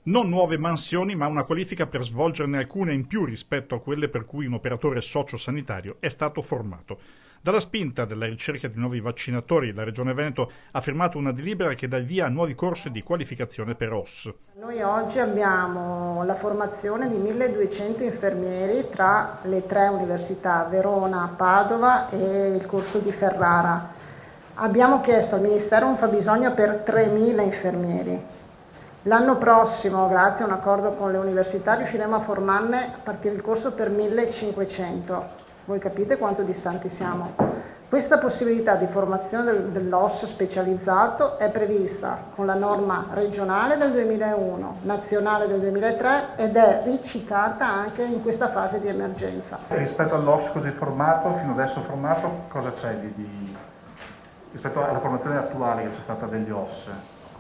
Non nuove mansioni, ma una qualifica per svolgerne alcune in più rispetto a quelle per cui un operatore sociosanitario è stato formato. Dalla spinta della ricerca di nuovi vaccinatori, la Regione Veneto ha firmato una delibera che dà il via a nuovi corsi di qualificazione per OSS. Noi oggi abbiamo la formazione di 1200 infermieri tra le tre università, Verona, Padova e il corso di Ferrara. Abbiamo chiesto al Ministero un fabbisogno per 3000 infermieri. L'anno prossimo, grazie a un accordo con le università, riusciremo a formarne a partire il corso per 1500. Voi capite quanto distanti siamo? Questa possibilità di formazione dell'OSS specializzato è prevista con la norma regionale del 2001, nazionale del 2003 ed è ricitata anche in questa fase di emergenza. Rispetto all'OSS così formato, fino adesso formato, cosa c'è rispetto alla formazione attuale che c'è stata degli OSS?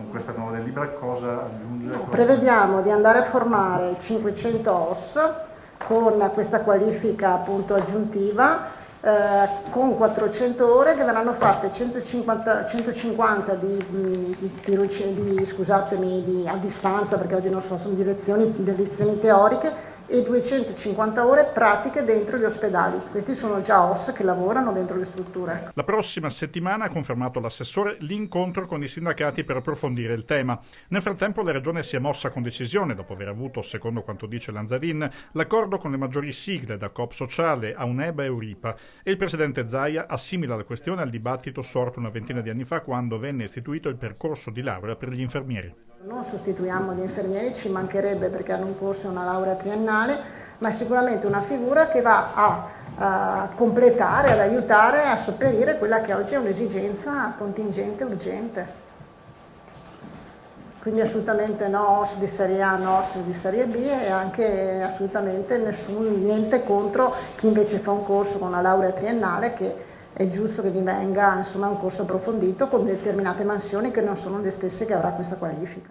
Con questa nuova delibera cosa aggiunge? Prevediamo di andare a formare 500 OSS con questa qualifica appunto aggiuntiva con 400 ore che verranno fatte 150 a distanza, perché oggi non sono delle lezioni teoriche, e 250 ore pratiche dentro gli ospedali. Questi sono già OSS che lavorano dentro le strutture. La prossima settimana, ha confermato l'assessore, l'incontro con i sindacati per approfondire il tema. Nel frattempo la Regione si è mossa con decisione, dopo aver avuto, secondo quanto dice Lanzarin, l'accordo con le maggiori sigle, da Coop Sociale a UNEBA e Euripa, e il presidente Zaia assimila la questione al dibattito sorto una ventina di anni fa quando venne istituito il percorso di laurea per gli infermieri. Non sostituiamo gli infermieri, ci mancherebbe, perché hanno un corso e una laurea triennale, ma è sicuramente una figura che va a completare, ad aiutare a sopperire quella che oggi è un'esigenza contingente e urgente. Quindi assolutamente no OSS di serie A, no OSS di serie B, e anche assolutamente niente contro chi invece fa un corso con una laurea triennale, che è giusto che divenga insomma un corso approfondito con determinate mansioni che non sono le stesse che avrà questa qualifica.